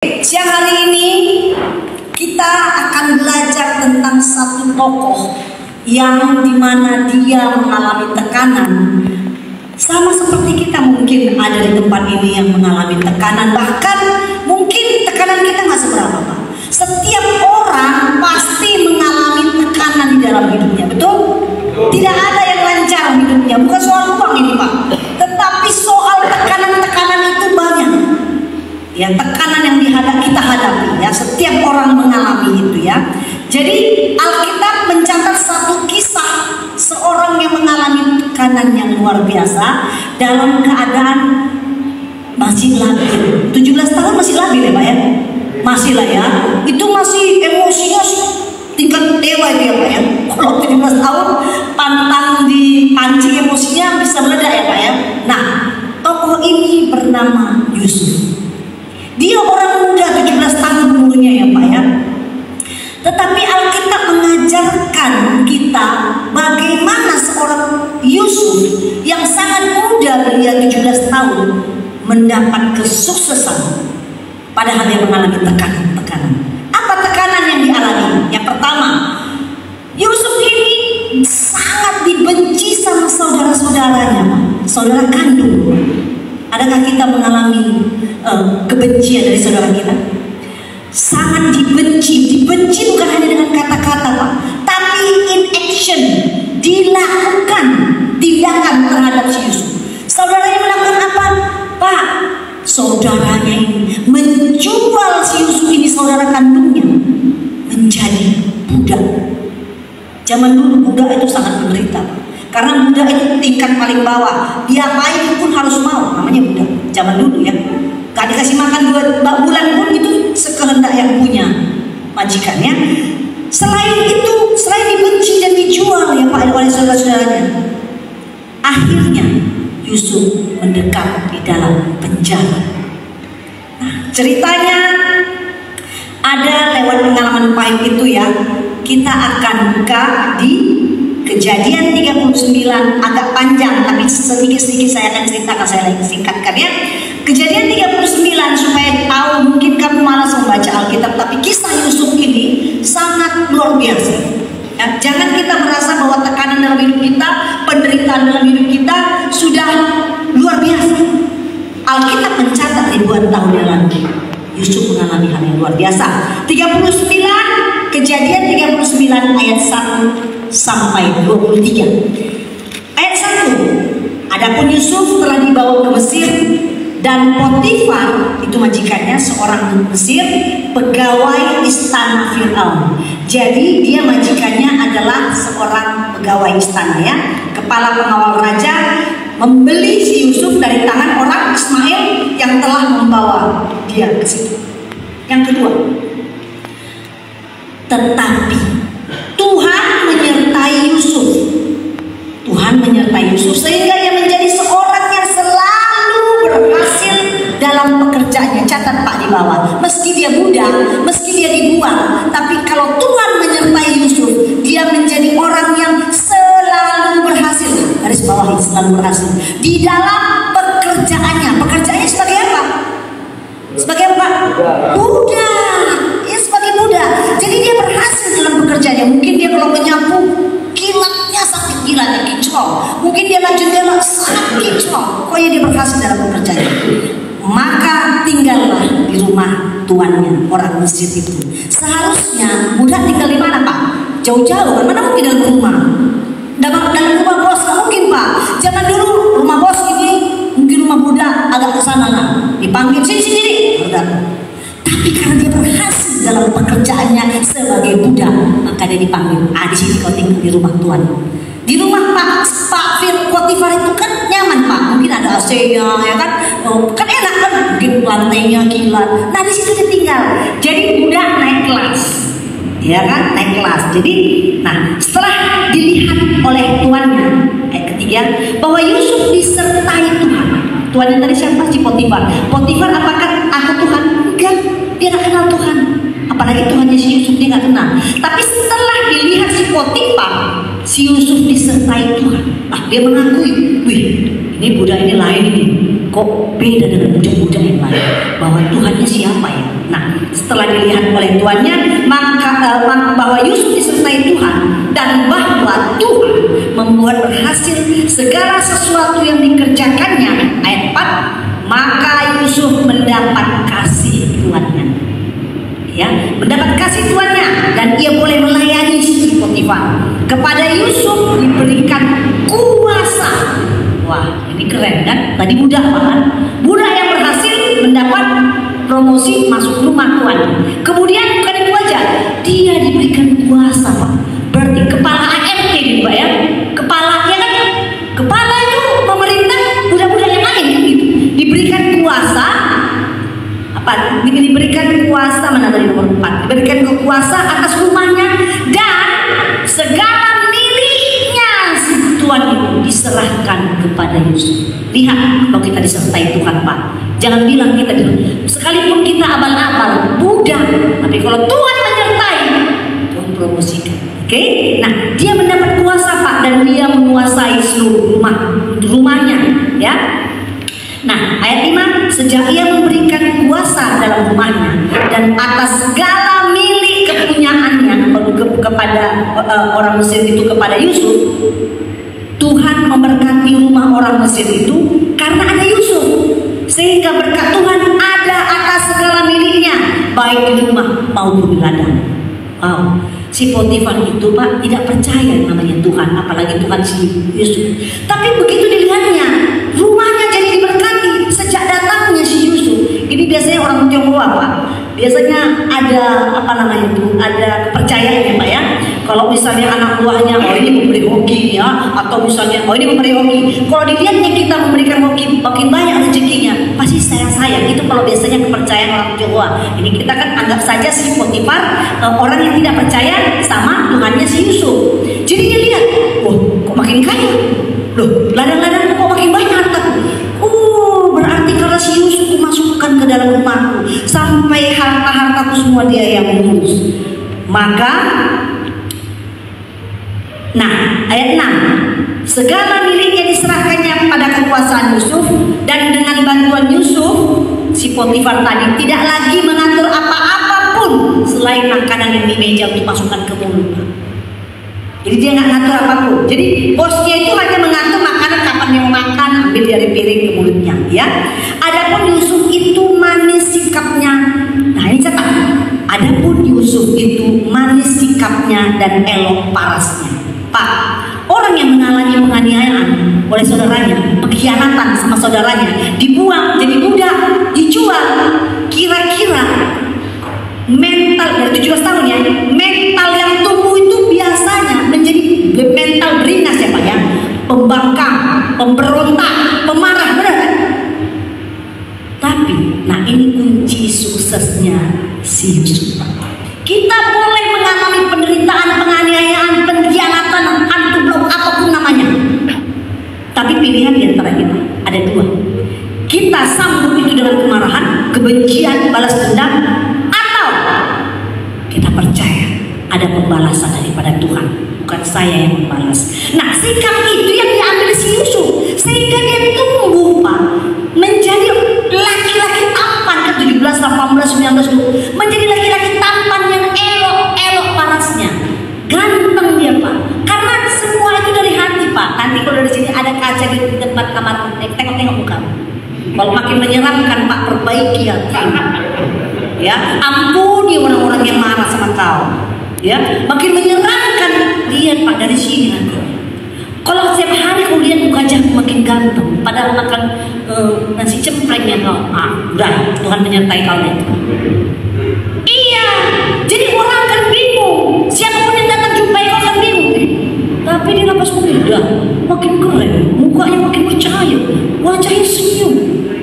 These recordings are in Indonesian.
Siang hari ini kita akan belajar tentang satu tokoh yang dimana dia mengalami tekanan sama seperti kita mungkin ada di tempat ini yang mengalami tekanan, bahkan mungkin tekanan kita nggak seberapa, Pak. Setiap orang pasti mengalami tekanan di dalam hidupnya, betul? Tidak ada yang lancar hidupnya, bukan soal uang ini, Pak, tetapi soal tekanan-tekanan itu banyak. Ya, tekanan yang kita hadapi, ya, setiap orang mengalami itu, ya. Jadi Alkitab mencatat satu kisah seorang yang mengalami tekanan yang luar biasa dalam keadaan masih labil. 17 tahun masih labil ya, Pak, ya? Masih lah, ya. Itu masih emosinya tingkat dewa dia, Pak, ya. Kalau 17 tahun pantang dipancing emosinya bisa meledak ya, Pak, ya. Nah, tokoh ini bernama Yusuf. Dia orang muda, 17 tahun umurnya, ya, Pak, ya. Tetapi Alkitab mengajarkan kita bagaimana seorang Yusuf yang sangat muda, belia 17 tahun, mendapat kesuksesan padahal dia mengalami tekanan. Apa tekanan yang dialami? Yang pertama, Yusuf ini sangat dibenci sama saudara-saudaranya, Pak. Saudara kandung. Adakah kita mengalami kebencian dari saudara kita? Sangat dibenci bukan hanya dengan kata-kata, Pak, tapi in action, dilakukan tindakan terhadap si Yusuf. Saudaranya melakukan apa? Pak, saudaranya ini menjual si Yusuf ini, saudara kandungnya, menjadi budak. Zaman dulu budak itu sangat menderita, Pak. Karena budak itu tingkat paling bawah, diapain pun harus mau, namanya budak. Zaman dulu, ya, gak dikasih makan 2 bulan pun itu sekehendak yang punya majikannya. Selain itu, selain dibenci dan dijual, ya, Pak, oleh saudara-saudaranya, akhirnya Yusuf mendekat di dalam penjara. Nah, ceritanya ada lewat pengalaman pahit itu, ya. Kita akan buka di Kejadian 39, agak panjang tapi sedikit-sedikit saya akan ceritakan, saya singkatkan, ya. Kejadian 39 supaya tahu, mungkin kamu malas membaca Alkitab, tapi kisah Yusuf ini sangat luar biasa, ya. Jangan kita merasa bahwa tekanan dalam hidup kita, penderitaan dalam hidup kita sudah luar biasa. Alkitab mencatat ribuan tahun yang lalu Yusuf mengalami hal yang luar biasa. 39, Kejadian 39 ayat 1 sampai 23. Ayat 1. Adapun Yusuf telah dibawa ke Mesir, dan Potifar, itu majikannya, seorang Mesir, pegawai istana Firaun. Jadi dia majikannya adalah seorang pegawai istana, ya. Kepala pengawal raja membeli si Yusuf dari tangan orang Ismail yang telah membawa dia ke situ. Yang kedua, tetapi Tuhan menyertai Yusuf. Tuhan menyertai Yusuf sehingga ia menjadi seorang yang selalu berhasil dalam pekerjaannya. Catat, Pak, di bawah. Meski dia budak, meski dia dibuang, tapi kalau Tuhan menyertai Yusuf, dia menjadi orang yang selalu berhasil. Garis bawah, selalu berhasil di dalam pekerjaannya. Pekerjaannya sebagai apa? Sebagai apa? Budak. Ya, sebagai budak. Jadi dia berhasil dalam pekerjaannya. Mungkin dia kalau menyapu, kilatnya sakit, kilatnya kinclong. Mungkin dia laju jalan sangat kinclong. Pokoknya dia berhasil dalam pekerjaannya. Maka tinggallah di rumah tuannya, orang Mesir itu. Seharusnya budak tinggal di mana, Pak? Jauh-jauh, kan? Mana mungkin dalam rumah? Dalam rumah bos nggak mungkin, Pak. Jangan dulu rumah bos ini, mungkin rumah budak agak ke sana, lah. Dipanggil sini, budak. Tapi karena dia berhasil dalam pekerjaannya sebagai budak, maka dia dipanggil. Di sini kau tinggal di rumah tuan. Di rumah Pak Potifar itu kan nyaman, Pak. Mungkin ada AC-nya, ya kan? Kan enak kan? Mungkin lantainya kilat. Nah, di situ dia tinggal. Jadi budak naik kelas, ya kan? Naik kelas. Jadi, nah, setelah dilihat oleh tuannya, ayat ketiga, bahwa Yusuf disertai Tuhan. Tuannya tadi siapa? Si Potifar. Potifar, apakah aku Tuhan? Enggak, dia nggak kenal Tuhan. Apalagi Tuhannya si Yusuf, dia nggak kenal. Tapi setelah dilihat si Potifar, si Yusuf disertai Tuhan, dia mengakui, wih, ini budak ini lain ini. Kok beda dengan budak-budak yang lain? Bahwa Tuhannya siapa, ya? Nah, setelah dilihat oleh tuannya, maka bahwa Yusuf disertai Tuhan dan bahwa Tuhan membuat berhasil segala sesuatu yang dikerjakannya. Ayat 4, maka Yusuf mendapat kasih tuannya. Ya, mendapat kasih tuannya dan ia boleh melayani si Potifar. Kepada Yusuf diberikan kuasa. Wah, ini keren kan? Tadi budak kan? Budak yang berhasil mendapat promosi masuk rumah tuan. Kemudian bukan itu aja, dia diberikan kuasa, Pak. Berarti kepala ART nih, Pak ya. Kepala ya kan? Kepala itu pemerintah budak-budak yang lain gitu. Diberikan kuasa apa? Diberikan kuasa mana dari nomor 4? Diberikan kekuasaan atas rumahnya dan segala miliknya si tuan itu diserahkan kepada Yusuf. Lihat kalau kita disertai Tuhan, Pak. Jangan bilang kita sekalipun kita abal-abal, budak, tapi kalau Tuhan menyertai, Tuhan promosikan. Oke? Nah, dia mendapat kuasa, Pak, dan dia menguasai seluruh rumahnya, ya. Nah, ayat 5, sejak ia memberikan kuasa dalam rumahnya dan atas segala milik kepunyaannya kepada orang Mesir itu, kepada Yusuf, Tuhan memberkati rumah orang Mesir itu karena ada Yusuf, sehingga berkat Tuhan ada atas segala miliknya, baik di rumah maupun di ladang. Wow, si Potifar itu, Pak, tidak percaya namanya Tuhan, apalagi Tuhan si Yusuf. Tapi begitu dilihatnya, rumahnya jadi diberkati sejak datangnya si Yusuf. Ini biasanya orang Tionghoa, Pak. Biasanya ada apa namanya itu, ada kepercayaan ya, Pak ya. Kalau misalnya anak buahnya, oh ini memberi hoki ya, atau misalnya oh ini memberi hoki. Kalau dilihatnya kita memberikan hoki, makin banyak rezekinya, pasti sayang-sayang. Itu kalau biasanya kepercayaan orang Tionghoa. Ini kita kan anggap saja si Potifar orang yang tidak percaya sama Tuhannya si Yusuf. Jadi dia lihat, wah kok makin kaya, loh ladang-ladang kok makin banyak hartaku. Berarti kalau si Yusuf dimasukkan ke dalam rumahku, sampai harta-hartaku semua dia yang mengurus. Maka, nah ayat 6, segala miliknya diserahkannya pada kekuasaan Yusuf, dan dengan bantuan Yusuf, si Potifar tadi tidak lagi mengatur apa-apa pun selain makanan yang di meja untuk masukkan ke mulut. Jadi dia nggak ngatur apapun. Jadi bosnya itu hanya mengatur makanan kapan yang makan, ambil dari piring ke mulutnya, ya. Adapun Yusuf itu manis sikapnya. Nah ini catat. Adapun Yusuf itu manis sikapnya dan elok parasnya. Pak, orang yang mengalami penganiayaan oleh saudaranya, pengkhianatan sama saudaranya, dibuang jadi budak, dijual, kira-kira mental dari 17 tahun ya, mental yang tumbuh itu biasanya menjadi mental beringas ya Pak ya, pembangkang, pemberontak, pemarah, benar kan? Tapi, nah ini kunci suksesnya si Yusuf. Kita boleh mengalami penderitaan, penganiayaan, pengkhianatan, hantu blok, apapun namanya. Tapi pilihan di antara kita ada dua. Kita sambut itu dengan kemarahan, kebencian, balas dendam, atau kita percaya ada pembalasan daripada Tuhan, bukan saya yang membalas. Nah, sikap itu yang diambil si Yusuf, sehingga dia tumbuh, Pak, menjadi laki-laki tampan ke 17, 18, 19, menjadi laki-laki tampan yang elok parasnya, ganteng dia, Pak. Karena semua itu dari hati, Pak. Nanti kalau dari sini ada kaca di tempat kamar, tengok-tengok muka. Kalau makin menyeramkan, Pak, perbaiki hati. Ya, ampuni orang-orang yang marah sama kau. Ya, makin menyeramkan, lihat Pak dari sini nanti. Kalau setiap hari kau lihat wajahmu makin ganteng, padahal makan nasi cemprengnya kau, udah Tuhan menyertai kau nih. Iya, jadi orang akan bingung. Siapapun yang datang jumpai kau akan bingung. Tapi di lapas muda makin keren, mukanya makin percaya, wajahnya senyum.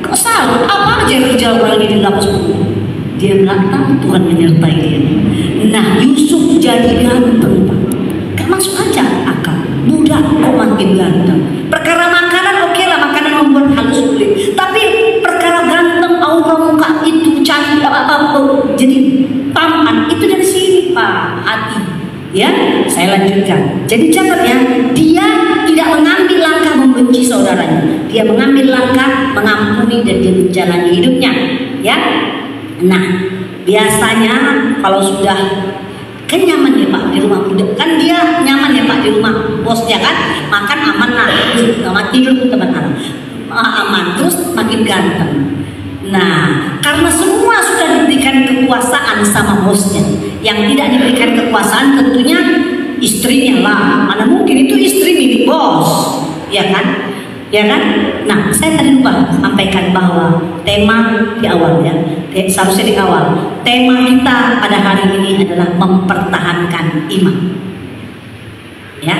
Kau salah, apa aja yang kerja lagi di lapas muda? Dia bilang Tuhan menyertai dia. Nah, Yusuf jadi ganteng, Pak. Gak masuk aja akal. Budak kok makin ganteng. Perkara makanan oke lah, makanan membuat halus kulit. Tapi perkara ganteng, aura muka itu cantik apa jadi tampan itu dari sini, Pak. Hati. Ya, saya lanjutkan. Jadi catat ya, dia tidak mengambil langkah membenci saudaranya. Dia mengambil langkah mengampuni dan dia menjalani hidupnya. Ya. Nah, Biasanya kalau sudah kan nyaman ya Pak di rumah budak, kan dia nyaman ya Pak di rumah bosnya kan, makan aman lah, sama tidur teman-teman aman, terus makin ganteng. Nah, karena semua sudah diberikan kekuasaan sama bosnya, yang tidak diberikan kekuasaan tentunya istrinya lah. Mana mungkin itu istri milik bos, ya kan? Ya kan? Nah, saya tadi lupa sampaikan bahwa tema di awal ya, seharusnya di awal. Tema kita pada hari ini adalah mempertahankan iman. Ya,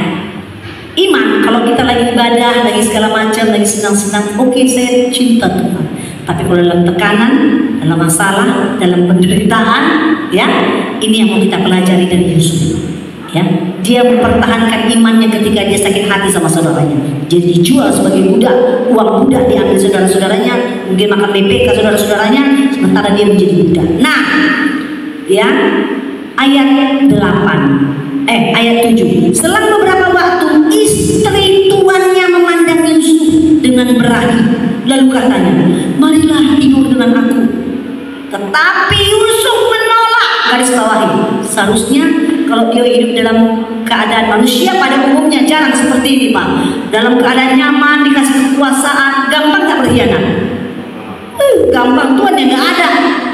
iman. Kalau kita lagi ibadah, lagi segala macam, lagi senang-senang, oke, saya cinta Tuhan. Tapi kalau dalam tekanan, dalam masalah, dalam penderitaan, ya, ini yang mau kita pelajari dari Yusuf. Ya, dia mempertahankan imannya ketika dia sakit hati sama saudaranya. Dia dijual sebagai budak, uang budak diambil saudara-saudaranya, mungkin makan BPK saudara-saudaranya, sementara dia menjadi budak. Nah, ya, ayat 7. Selang beberapa waktu istri tuannya memandang Yusuf dengan berahi, lalu katanya, marilah tidur dengan aku. Tetapi Yusuf menolak. Garis bawahi, seharusnya kalau dia hidup dalam keadaan manusia pada umumnya jarang seperti ini Pak. Dalam keadaan nyaman, dikasih kekuasaan, gampang tak berkhianat? Gampang, Tuhan yang gak ada.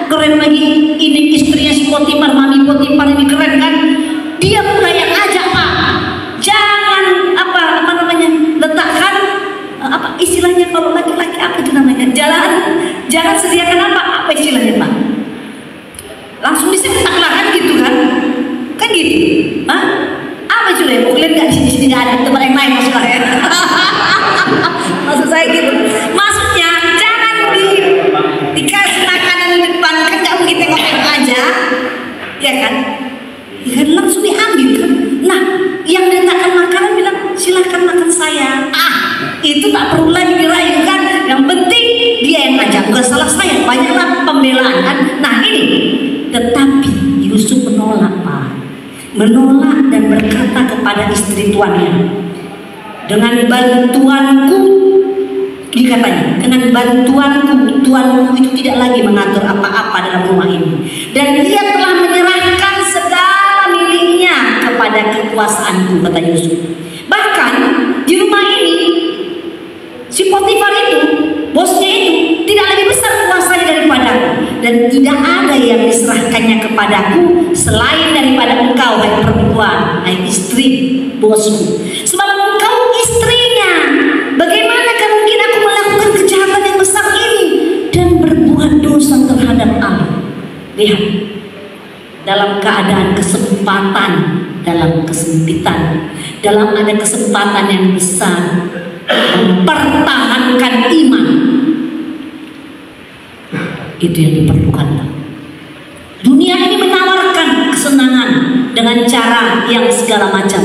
Keren lagi, ini istrinya si Potifar, mami Potifar ini keren kan? Dia pula yang ajak Pak. Jangan apa namanya, letakkan apa istilahnya kalau laki-laki apa itu namanya? Jangan sediakan apa istilahnya Pak? Langsung disetak lah kan gitu kan? Kan gitu, hah? Apa itu ya? Lihat nggak di sini nggak ada tempat yang lain maksudnya? Maksud saya gitu. Maksudnya jangan dikasih makanan di depan, kan nggak mungkin tengok-tengok aja, ya kan? Ya kan langsung diambil kan? Nah, yang diletakkan makanan bilang silakan makan saya. Itu tak perlu lagi dirayu kan? Yang penting dia yang ngajak, bukan salah saya. Banyaklah pembelaan kan? Nah ini, tetapi Yusuf menolak Pak. Menolak dan berkata kepada istri tuannya, dengan bantuanku, dikatanya, dengan bantuanku, tuanku itu tidak lagi mengatur apa-apa dalam rumah ini, dan dia telah menyerahkan segala miliknya kepada kekuasaanku, kata Yusuf. Bahkan di rumah ini si Potifar itu, bosnya itu tidak lebih besar kuasanya daripadaku, dan tidak ada yang diserahkannya kepadaku selain daripada engkau, hai perempuan, hai istri bosku. Sebab engkau istrinya. Bagaimanakah mungkin aku melakukan kejahatan yang besar ini dan berbuat dosa terhadap Allah? Lihat, dalam keadaan kesempatan, dalam kesempitan, dalam ada kesempatan yang besar, mempertahankan iman, itu yang diperlukan. Dunia ini menawarkan kesenangan dengan cara yang segala macam.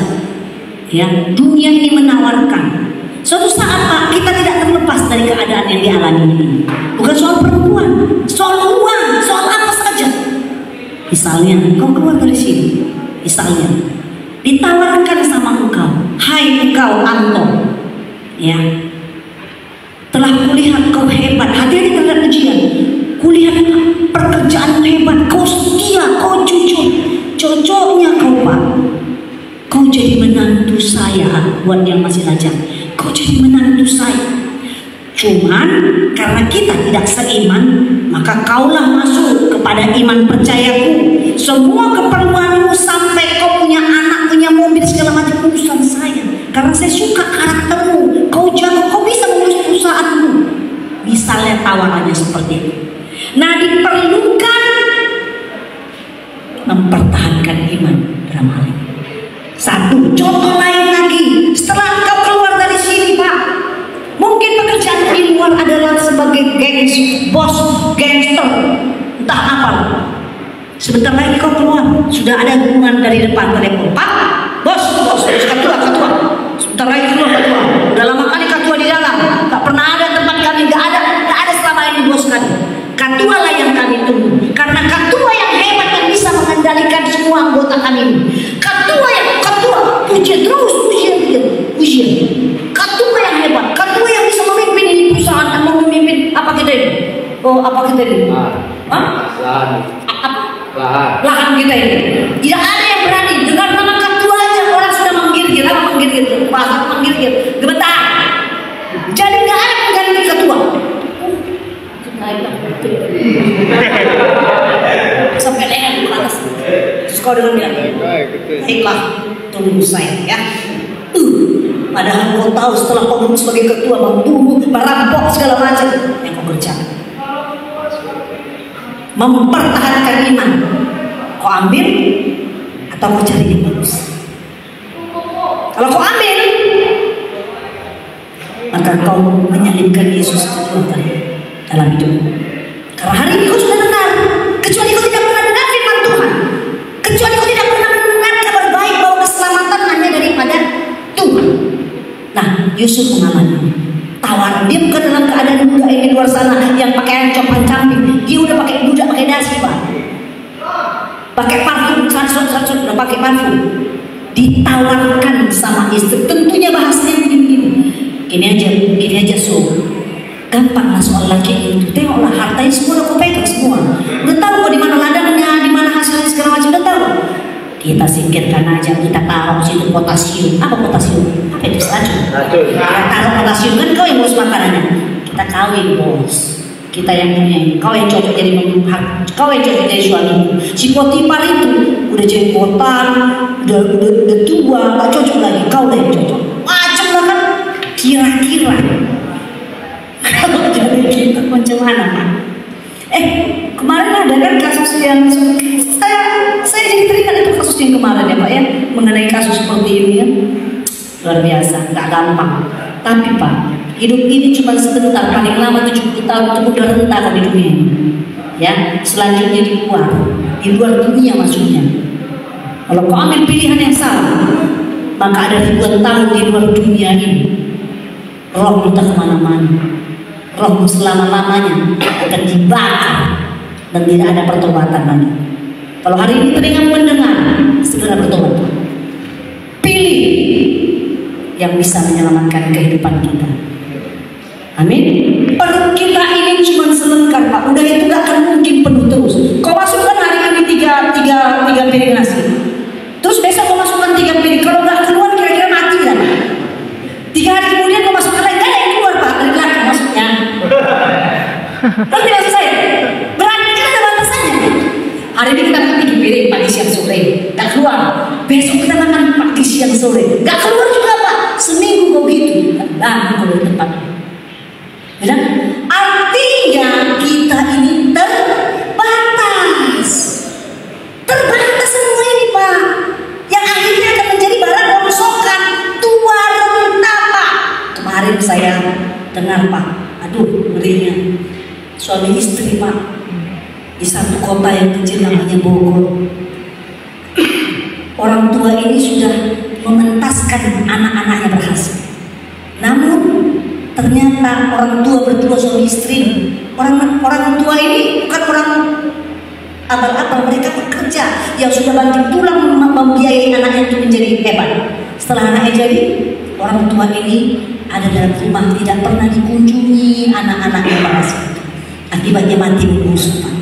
Ya, dunia ini menawarkan. Suatu saat Pak, kita tidak terlepas dari keadaan yang dialami ini. Bukan soal perempuan, soal uang, soal apa saja. Misalnya, kau keluar dari sini, misalnya ditawarkan sama engkau, hai engkau Anto, ya, telah kulihat kau hebat, hati-hati terhadap ujian. Kulihat pekerjaanmu hebat, kau setia, kau jujur, cocoknya kau Pak, kau jadi menantu saya. Buat yang masih lajang, kau jadi menantu saya. Cuman karena kita tidak seiman, maka kaulah masuk kepada iman percayaku. Semua keperluanmu sampai kau punya anak, punya mobil, segala macam urusan saya. Karena saya suka karaktermu, kau jago, kau bisa mengurus perusahaanmu. Misalnya tawarannya seperti itu. Nah, diperlukan mempertahankan iman dalam hal ini. Satu contoh lain lagi, setelah kau keluar dari sini Pak, mungkin pekerjaan di luar adalah sebagai bos, gangster, entah apa. Sebentar lagi kau keluar, sudah ada hubungan dari depan telepon, Pak, bos, ketua. Sebentar lagi keluar ketua. Udah lama kali ketua di dalam, tak pernah ada tempat kami, tak ada selama ini bos kami. Ketua lah yang kami tunggu, karena ketua yang hebat yang bisa mengendalikan semua anggota kami. Ketua, pujian terus, pujian. Ketua yang hebat, ketua yang bisa memimpin ini perusahaan, memimpin apa kita ini? Oh, apa kita ini? Apa? lahan kita ini. Tidak ada yang berani dengan nama ketua aja orang sudah menggigit, pasar menggigit, gemetar. Jadi nggak ada pengganti ketua. Sampai leher ke atas. Terus kau dengan bilang, baiklah, tunggu saya ya. Padahal kau tahu setelah kau duduk sebagai ketua membunuh, merampok segala macam yang kau kerjakan. Mempertahankan iman, kau ambil atau kau cari yang bagus. Kalau kau ambil, maka kau menyalibkan Yesus kedua kali dalam hidupmu. Karena hari ini kau sudah dengar, kecuali kau tidak pernah dengar firman Tuhan, kecuali kau tidak pernah mendengar kabar baik bahwa keselamatan hanya daripada Tuhan. Nah, Yusuf mengalami tawaran. Dia bukan dalam keadaan budak ini luar sana yang pakaian compang-camping. Dia udah pakai budak pakai dasi, Pak. Pakai parfum, sansut, udah pakai parfum. Ditawarkan sama istri. Tentunya bahasanya begini. Gini aja so. Gampang lah soal laki itu. Tengoklah hartanya semua udah pegang semua. Udah tahu kok di mana ladangnya, di mana hasilnya segala macam udah tahu. Kita singkirkan aja, kita taruh situ potasium. Apa potasium? Apa itu racun? Kita taruh potasium kan kau yang ngurus makanannya. Kita kawin bos. Kita yang punya. Kau yang cocok jadi kau yang cocok jadi suamiku. Si Potifar itu udah jenggotan, udah tua, gak cocok lagi. Kau yang cocok. Macam lah kan? Kira-kira. Kalau jadi kita macam mana kan? Kemarin ada kan kasus yang saya jadi teringat itu kasus yang kemarin ya Pak ya, mengenai kasus seperti ini ya, luar biasa, nggak gampang. Tapi Pak, hidup ini cuma sebentar, paling lama 70 tahun itu udah rentah di dunia ini. Ya, selanjutnya di luar dunia maksudnya. Kalau kau ambil pilihan yang salah, maka ada ribuan tahun di luar dunia ini. Roh entah kemana-mana, roh selama-lamanya akan dibakar dan tidak ada pertobatan lagi. Kalau hari ini telinga mendengar, segera bertobat. Pilih yang bisa menyelamatkan kehidupan kita. Amin. Perut kita ini cuma selengar Pak. Udah itu gak akan mungkin penuh terus. Kau masukkan hari ini tiga piring nasi. Terus besok kau masukkan 3 piring. Kalau gak keluar kira-kira mati kan? 3 hari kemudian kau masukkan lagi. Gak ada yang keluar Pak. Dari belakang maksudnya. Nanti maksud saya. Berarti kan ada batasannya. Hari ini kita makan 3 piring pagi siang sore. Gak keluar. Besok kita makan pagi siang sore. Gak keluar juga Pak. Seminggu kau gitu. Nah kalau tempat. Ya? Artinya kita ini terbatas semua ini Pak, yang akhirnya akan menjadi barang rongsokan, tua renta Pak. Kemarin saya dengar Pak, aduh ngerinya, suami istri Pak di satu kota yang kecil namanya Bogor. Orang tua ini sudah mementaskan anak-anaknya berhasil, namun ternyata orang tua berdua suami istri. Orang tua ini bukan orang abal-abal, mereka bekerja yang sudah banting tulang membiayai anaknya untuk menjadi hebat. Setelah anaknya jadi, orang tua ini ada dalam rumah tidak pernah dikunjungi anak-anaknya berhasil. Akibatnya mati membusuk Pak.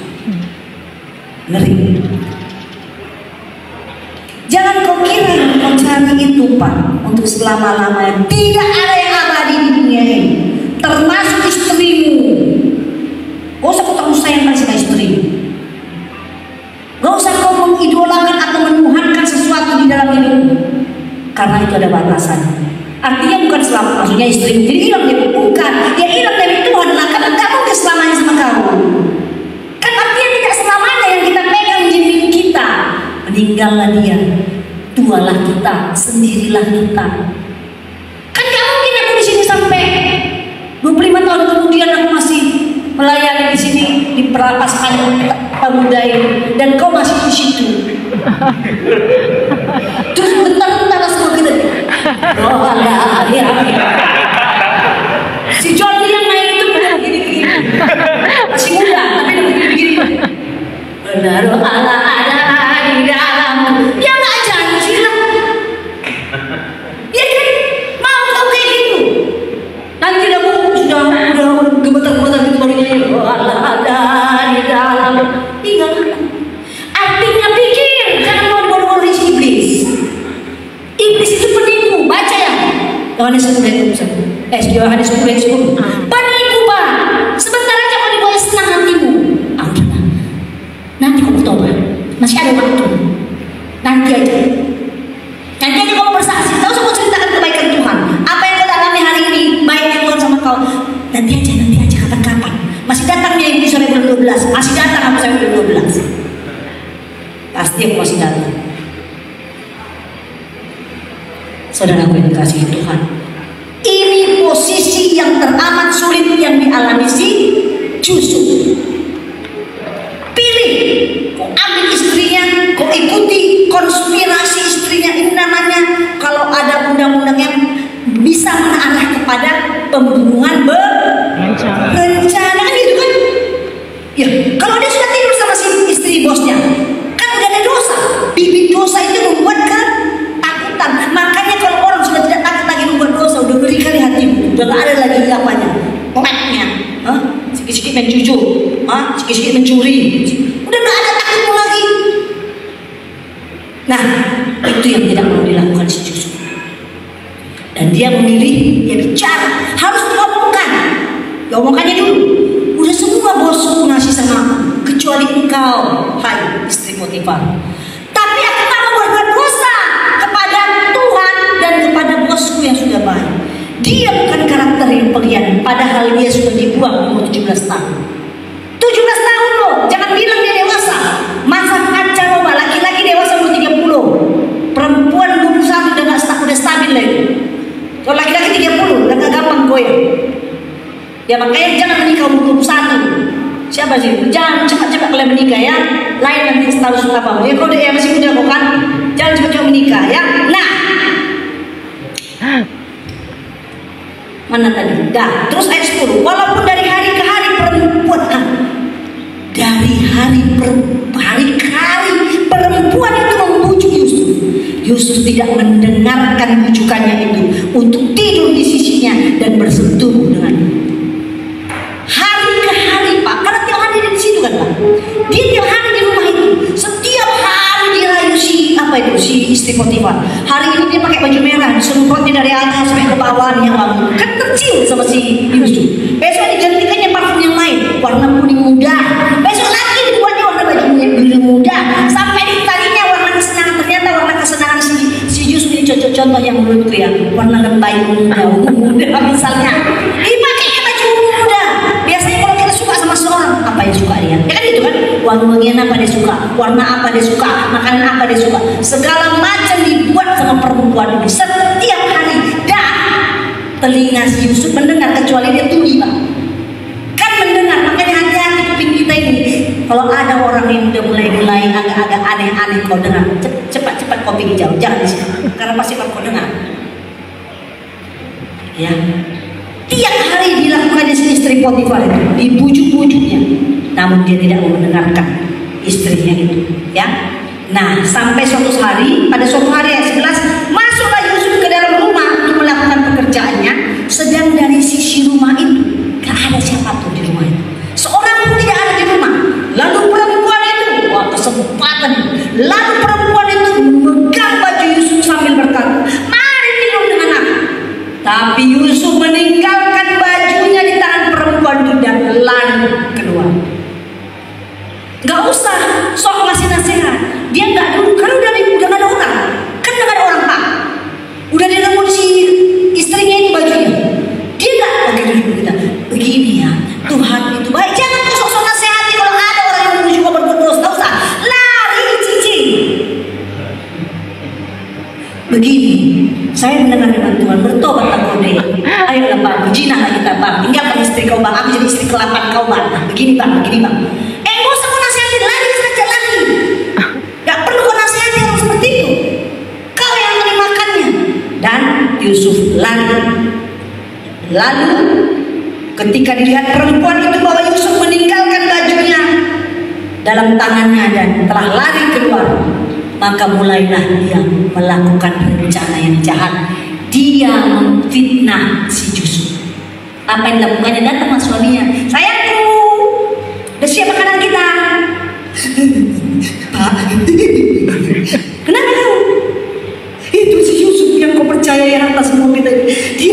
Ngeri. Jangan kau kira yang kau cari itu Pak untuk selama-lamanya. Tidak ada yang abadi di dunia ini, termasuk istrimu. Gak usah kau terus sayangkan sama istrimu. Gak usah kau mengidolakan atau menuhankan sesuatu di dalam hidupmu, karena itu ada batasannya. Artinya bukan selama maksudnya istrimu jadi hilang dari bukan, dia hilang dari Tuhan lah, karena gak mungkin selamanya sama kamu. Kan artinya tidak selamanya yang kita pegang menjadi milik kita. Meninggallah dia, tualah kita, sendirilah kita. Kan gak mungkin aku di sini sampai 25 tahun kemudian aku masih melayani di sini di pelapas pemuda ini, dan kau masih di situ. Terus bentar-bentar semua kita. Oh Allah, ya. Si Johnny yang main itu begini-begini, masih muda tapi begini-begini. Benar Allah ada di dalam. Ya nggak janji lah. Ya kan, mau kau kayak gitu. Nanti kamu sudah gemetar-gemetar gitu baru nyanyi. Oh Allah ada di dalam. Tinggal. Yohanes 10 ayat 21. Yohanes 10 ayat 10. Penipu Pak, sebentar aja mau dibawa senang hatimu. Udah, nanti kamu tobat, masih ada waktu. Nanti aja kamu bersaksi. Tahu semua ceritakan kebaikan Tuhan. Apa yang kau alami hari ini, baiknya Tuhan sama kau. Nanti aja kapan-kapan. Masih datang dia ini sampai bulan 12. Masih datang aku sampai bulan 12. Pasti aku masih datang. Saudara aku yang dikasihi Tuhan, ini posisi yang teramat sulit yang dialami si Yusuf. Pilih, kau ambil istrinya, kau ikuti konspirasi istrinya. Ini namanya kalau ada undang-undang yang bisa mengarah kepada pembunuhan berencana kan gitu kan? Ya, kalau dia sudah tidur sama si istri bosnya, kan udah ada dosa. Bibit dosa itu membuat ketakutan. Makanya kalau orang sudah tidak takut lagi membuat dosa, udah ngeri kali hatimu, udah gak ada lagi apanya, peleknya, sikit-sikit main jujur, sikit-sikit mencuri, udah gak ada takutmu lagi. Nah, itu yang tidak mau dilakukan si Yusuf. Dan dia memilih, dia bicara, harus diomongkan. Diomongkannya dulu. Udah semua bosku ngasih sama aku, kecuali engkau, hai istri Potifar. Tapi aku tak mau berbuat dosa kepada Tuhan dan kepada bosku yang sudah baik. Dia bukan karakter yang pelian, padahal dia sudah dibuang umur 17 tahun. 17 tahun loh, jangan bilang dia dewasa. Masa kaca loh, laki-laki dewasa umur 30. Perempuan 21 udah stabil lagi. Kalau laki-laki 30, udah gak gampang goyang. Ya makanya jangan menikah umur 21. Siapa sih? Jangan cepat-cepat kalian menikah ya. Lain nanti status apa? Ya kalau dia masih muda kok kan, jangan cepat-cepat menikah ya. Nah, mana tadi? Dah. Terus ayat 10. Walaupun dari hari ke hari perempuan itu membujuk Yusuf. Yusuf tidak mendengarkan bujukannya itu untuk tidur di sisinya dan bersetubuh dengannya. Hari ke hari Pak, karena tiap hari dia di situ kan Pak. Dia tiap hari di rumah itu, setiap hari dirayu si istri Potifar. Hari ini dia pakai baju merah, disemprotnya dari atas sampai ke bawah yang wangi. Kan tercium sama si Yusuf. Besok digantikannya parfum yang lain, warna kuning muda. Besok lagi dibuatnya warna baju biru muda. Sampai ditanya warna kesenangan, ternyata warna kesenangan si Yusuf ini contoh yang menurutku ya, warna lebay muda misalnya. Dipakainya baju muda. Biasanya kalau kita suka sama seorang, apa yang suka dia? Ya kan itu kan, wangi-wangian apa dia suka, warna apa dia suka, makanan apa dia suka, segala macam dibuat sama perempuan ini setiap hari. Dan telinga si Yusuf mendengar, kecuali dia tuli Pak. Kan mendengar, makanya hati-hati kuping kita ini. Kalau ada orang yang udah mulai agak-agak aneh-aneh kau dengar, cepat-cepat kau pergi jauh, jangan di sini, karena pasti kau dengar. Ya, tiap hari dilakukannya si istri Potifar itu, dibujuk-bujuknya, namun dia tidak mau mendengarkan istrinya itu. Ya, nah sampai pada suatu hari ayat 11, masuklah Yusuf ke dalam rumah untuk melakukan pekerjaannya. Sedang dari sisi rumah itu gak ada siapapun di rumah itu, seorang pun tidak ada di rumah. Lalu perempuan itu, wah kesempatan. Lalu perempuan itu memegang baju Yusuf sambil berkata, mari tidur dengan aku. Tapi Yusuf meninggalkan bajunya di tangan perempuan itu dan lari keluar. Gak usah sok ngasih nasihat. Dia gak dulu, kan udah gak ada orang. Kan gak ada orang Pak. Udah direbut si istrinya ini bajunya. Dia gak begini ya, Tuhan itu baik. Jangan sok-sok nasihati kalau ada orang yang menuju kau berbuat dosa. Gak usah, lari cici. Begini, saya mendengar dengan Tuhan, bertobat aku deh. Ayolah Bang, berjinahlah kita Bang. Tinggalkan istri kau Bang, aku jadi istri ke-8 kau Bang. Begini Bang. Gak usah kau nasihati, lari saja lari. Gak perlu kau nasihati orang seperti itu. Kau yang menimakannya. Dan Yusuf lari. Lalu ketika dilihat perempuan itu bahwa Yusuf meninggalkan bajunya dalam tangannya dan telah lari keluar, maka mulailah dia melakukan rencana yang jahat. Dia memfitnah si Yusuf. Apa yang dilakukannya? Datang sama suaminya, sayangku, udah siap makanan kita. Pak, kenapa kamu? Itu si Yusuf yang kau percaya yang atas semua kita. Dia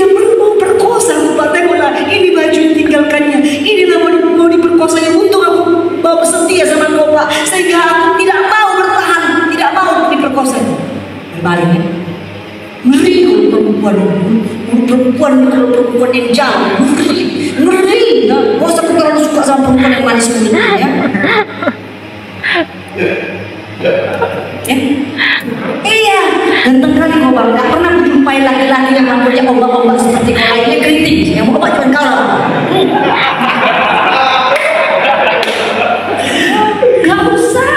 balik ya. Ngeri kalau perempuan yang jauh, ngeri. Gak usah terlalu suka sama perempuan yang manis ini ya. Iya, ganteng kali kau bang. Gak pernah menjumpai laki-laki yang rambutnya ombak-ombak seperti kau. Lainnya keriting, yang ombak cuma kau. Gak usah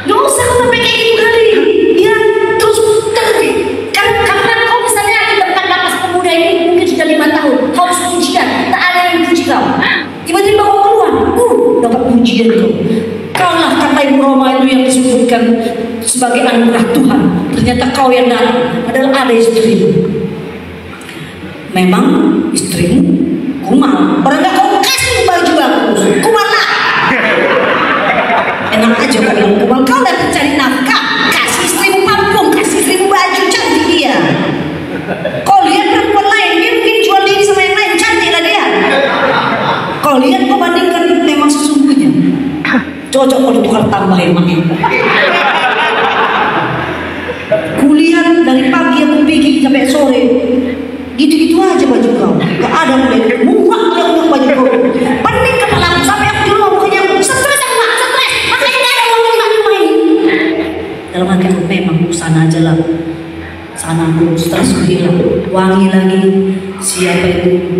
kau sampai kayak gitu kali. Ya, terus karena kau misalnya di tempat lapas pemuda ini mungkin sudah 5 tahun. Kau harus ujian, tak ada yang puji kau. Tiba-tiba kau keluar, dapat pujian kau. Kaulah kata Ibu Roma itu yang disebutkan sebagai anugerah Tuhan. Ternyata kau yang datang adalah ada istrimu. Memang istrimu kumal. Orang gak kau kasih baju bagus, kumal lah. Enak aja kau bilang kumal. Kau udah mencari nafkah, kasih istrimu parfum, kasih istrimu baju, cantik dia. Kau lihat perempuan lain, dia mungkin jual diri sama yang lain, cantik lah dia. Kau lihat, kau bandingkan memang sesungguhnya cocok kalau tukar tambah emangnya. Kulihat dari pagi aku pergi sampai sore, gitu-gitu aja baju kau. Gak ada mulai muak baju kau. Pening kepala aku sampai aku di rumah pokoknya aku stres, makanya gak ada orang di rumah ini. Dalam hati aku memang sana aja lah. Sana aku stres hilang, wangi lagi. Siapa itu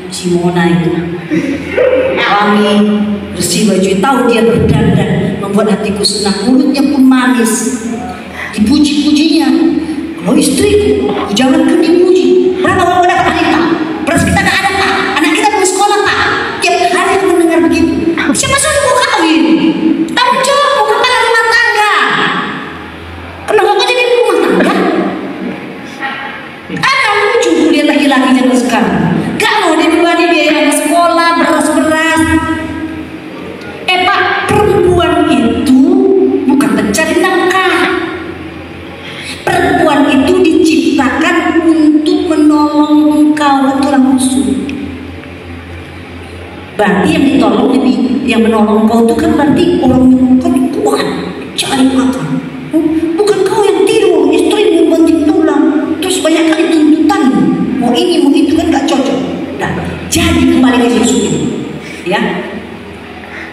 si Mona itu? Wangi, bersih baju, tahu dia berdandan, membuat hatiku senang, mulutnya pun manis, dipuji-pujinya. Kalau istriku, jangan kan dipuji. Berapa kamu dapat wanita? Beras kita gak ada pak, anak kita belum sekolah pak. Tiap hari aku mendengar begitu. Siapa suruh mau kawin? Tanggung jawab, mau kepala rumah tangga. Kenapa kau jadi rumah tangga? Ada lucu lihat laki-laki zaman sekarang. Gak mau dibebani biaya sekolah, beras-beras. Pak, perempuan itu bukan pencari nafkah. Perempuan itu diciptakan untuk menolong engkau, tulang rusuk. Berarti yang ditolong lebih, yang menolong kau itu kan berarti orang yang kau kuat cari makan. Bukan kau yang tidur, istri yang banting tulang, terus banyak kali tuntutan. Mau ini, mau itu kan gak cocok. Nah, jadi kembali ke Yesus ini, ya.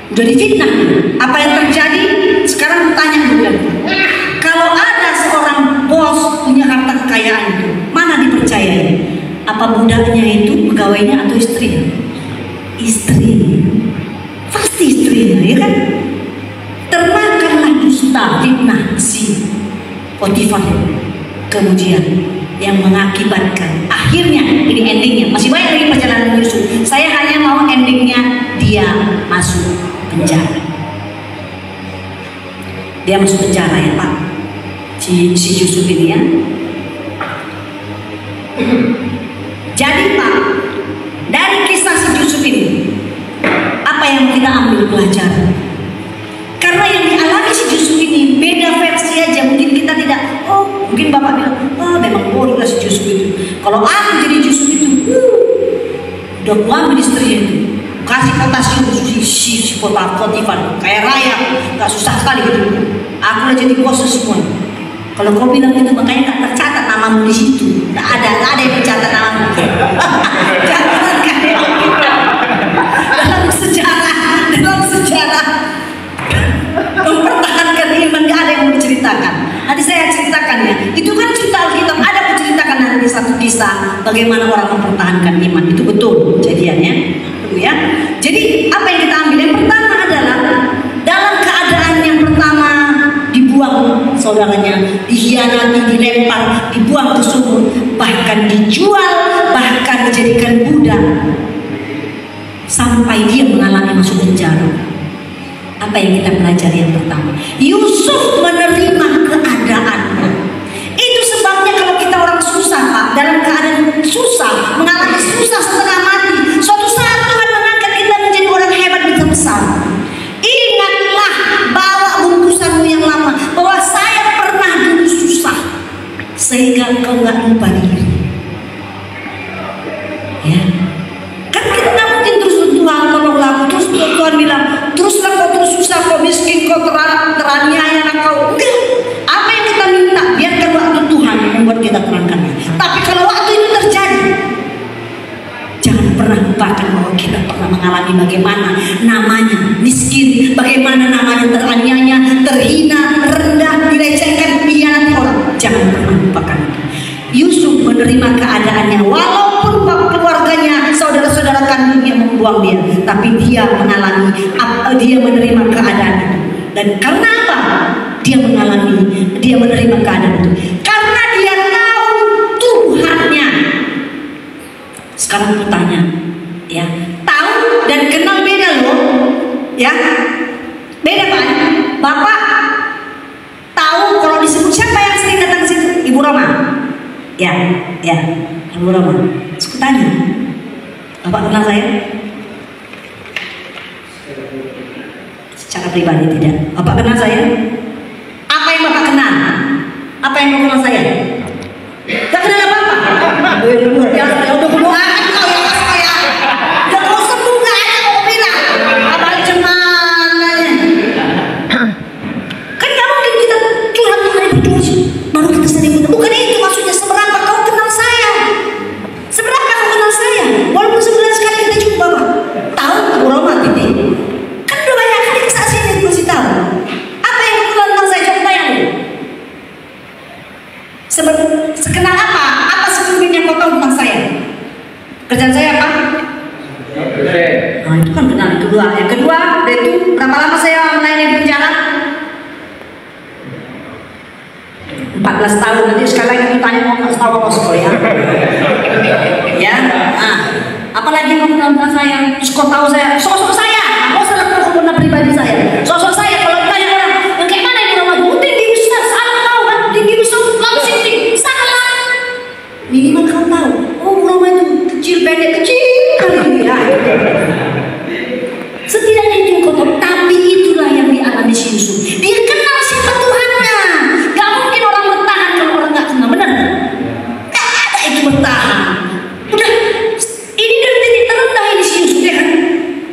Udah difitnah. Apa yang terjadi? Sekarang tanya dulu. Kalau ada seorang bos punya harta kekayaan itu, mana dipercayai? Apa budaknya itu, pegawainya atau istrinya? Istri. Pasti istrinya, ya kan? Termakanlah dusta, fitnah si Potifar. Kemudian yang mengakibatkan akhirnya, ini endingnya, masih banyak lagi perjalanan Yusuf. Saya hanya mau endingnya dia masuk penjara. Dia masuk penjara ya Pak, si Yusuf ini ya. Jadi Pak, dari kisah si Yusuf ini, apa yang kita ambil pelajaran? Karena yang dialami si Yusuf ini beda versi aja. Mungkin kita tidak, mungkin Bapak bilang, memang bodoh lah si Yusuf itu. Kalau aku jadi Yusuf itu, udah kuambil istrinya itu, kasih potasium si Potifar, kayak raya, gak susah sekali gitu. Aku udah jadi bos semua. Kalau kau bilang itu makanya gak tercatat namamu di situ. Gak ada yang mencatat namamu. dalam sejarah mempertahankan iman gak ada yang menceritakan. Nanti saya ceritakan ya. Itu kan cerita Alkitab, ada menceritakan nanti satu kisah bagaimana orang mempertahankan iman. Itu betul kejadiannya. Ya. Jadi apa yang kita ambil? Yang pertama adalah dalam keadaan yang pertama dibuang saudaranya, dikhianati, dilempar, dibuang ke sumur, bahkan dijual, bahkan dijadikan budak, sampai dia mengalami masuk penjara. Apa yang kita pelajari yang pertama? Yusuf menerima keadaannya. Itu sebabnya kalau kita orang susah Pak, dalam keadaan susah, mengalami susah setengah mati, suatu saat Tuhan mengangkat kita menjadi orang hebat dan besar. Ingatlah, bawa bungkusanmu yang lama, bahwa saya pernah dulu susah, sehingga engkau gak lupa diri. Ya, kan kita gak mungkin terus Tuhan tolonglah aku, terus Tuhan bilang, teruslah kau terus susah, kau miskin, kau teraniaya, kau enggak. Apa yang kita minta? Biar mengalami bagaimana namanya miskin, bagaimana namanya teraniaya, terhina, rendah, dilecehkan, dikhianati orang. Jangan pernah lupakan. Yusuf menerima keadaannya, walaupun keluarganya, saudara-saudara kandungnya membuang dia, tapi dia mengalami, dia menerima keadaan itu. Dan karena apa? Dia menerima keadaan itu karena dia tahu Tuhannya. Sekarang bertanya, ya, tahu dan kenal beda loh, ya, beda Pak. Bapak tahu kalau disebut siapa yang sering datang ke situ? Ibu Roma. Ya, Ibu Roma. Aku tanya, Bapak kenal saya? Secara pribadi tidak. Bapak kenal saya? Apa yang Bapak kenal? Apa yang Bapak kenal saya? Gak kenal apa-apa. Ya udah kudu aja kau yang saya. Udah kau sembuh gak ada kau bilang. Abang cemananya. Kan gak mungkin kita curhat mengenai berdua baru kita sering ketemu. Bukan itu maksudnya. Seberapa kau kenal saya? Seberapa kau kenal saya? Walaupun sebulan sekali kita jumpa Bapak. Tahu Ibu Roma ini? Kan udah banyak kali kesaksian yang gue tahu. Apa yang kau kenal saya? Coba bayangin. Sekenal apa? Apa sebelumnya yang kau tahu tentang saya? Kerjaan saya apa? Nah, itu kan kenal. Yang kedua, itu berapa lama saya melayani di penjara? 14 tahun. Nanti sekali lagi ditanya mau nggak tahu apa sekolah ya? Nah, apalagi yang kau kenal tentang saya? Terus kau tahu saya? Sosok saya. Kau salah pengguna pribadi saya. Sosok saya. Kalau ditanya orang yang kayak mana ini nama gue? Tinggi besar. Salah tahu kan? Tinggi besar. Langsung tinggi. Salah. Minimal kau tahu. Oh, nama itu kecil, pendek, kecil kali ya. Setidaknya itu yang kau tahu. Tapi itulah yang dialami si Yusuf. Dia kenal siapa Tuhannya. Gak mungkin orang bertahan kalau orang gak kenal. Benar? Gak ada itu bertahan. Udah. Ini dari titik terendah ini si Yusuf ya kan?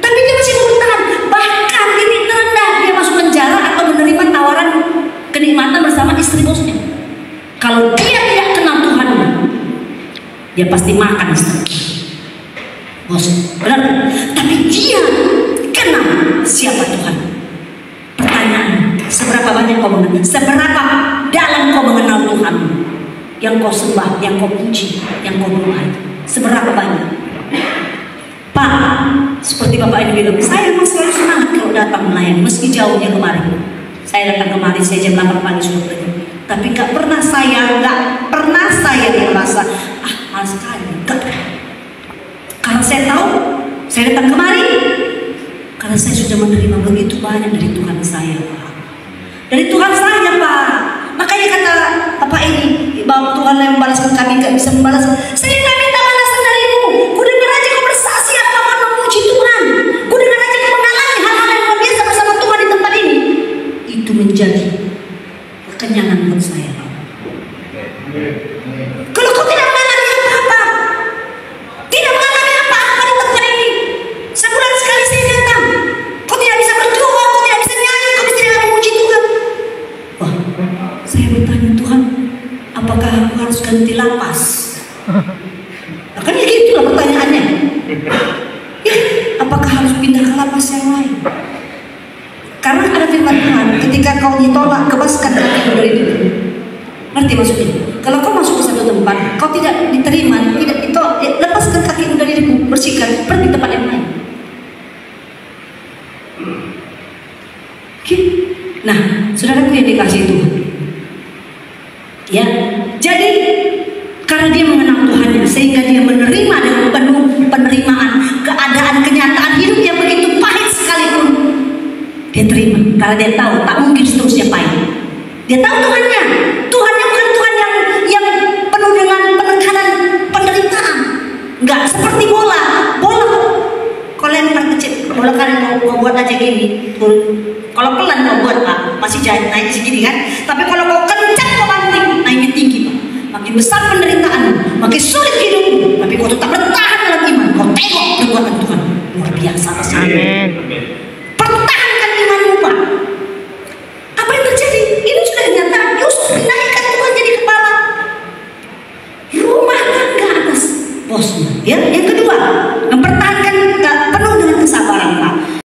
Tapi dia masih bertahan. Bahkan titik terendah dia masuk penjara atau menerima tawaran kenikmatan bersama istri bosnya. Kalau dia tidak kenal Tuhannya, dia pasti makan istri bos. Benar? Tapi dia kenal siapa Tuhan. Pertanyaan, seberapa banyak kau mengenal? Seberapa dalam kau mengenal Tuhan? Yang kau sembah, yang kau puji, yang kau doakan. Seberapa banyak? Pak, seperti Bapak ini bilang, saya memang selalu semangat kalau datang melayani, meski jauhnya kemarin. Saya datang kemari, saya jam 8 pagi sudah pergi. Tapi gak pernah saya merasa, malas sekali. Gak. Karena saya tahu, saya datang kemari, karena saya sudah menerima begitu banyak dari Tuhan saya, Pak. Dari Tuhan saya, Pak. Makanya kata Bapak ini, bahwa Tuhan yang membalaskan kami gak bisa membalas. Saya gak minta balasan darimu. Ku dengar aja kau bersaksi apa memuji Tuhan. Ku dengar aja kau mengalami hal-hal yang luar biasa bersama Tuhan di tempat ini. Itu menjadi kekenyangan buat saya. Kalau kau tidak mengalami apa-apa, tidak mengalami apa-apa di tempat ini, sebulan sekali saya datang, kau tidak bisa berdoa, kau tidak bisa nyanyi, kau tidak memuji Tuhan. Wah, saya bertanya, Tuhan, apakah aku harus ganti lapas? Nah, kan ya gitulah pertanyaannya. Ya, apakah harus pindah ke lapas yang lain? Karena ada firman Tuhan, ketika kau ditolak, kebaskan kaki dari itu. Ngerti maksudnya? Kalau kau masuk ke satu tempat, kau tidak diterima, tidak ditolak, lepaskan kaki dari dirimu, bersihkan, pergi tempat yang lain. Oke? Nah, saudaraku yang dikasih Tuhan, ya, jadi karena dia mengenal Tuhannya, sehingga dia menerima dengan penuh penerimaan keadaan kenyataan hidup yang begitu pahit sekalipun. Dia terima karena dia tahu tak mungkin seterusnya pahit. Dia tahu Tuhannya bukan Tuhan yang penuh dengan penekanan penderitaan. Enggak seperti bola kau lempar kecil, bola kan kau buat aja gini, kalau pelan kau buat Pak, masih naik segini kan. Tapi kalau kau kencang kau banting, naiknya tinggi Pak. Makin besar penderitaan, makin sulit hidupmu, tapi kau tetap bertahan dalam iman. Kau tengok perbuatan Tuhan luar biasa rasanya. Pertahankan imanmu Pak. Apa yang terjadi? Ini sudah kenyataan. Yusuf dinaikkan Tuhan jadi kepala rumah tangga atas bosnya. Ya, yang kedua, mempertahankan penuh dengan kesabaran, Pak.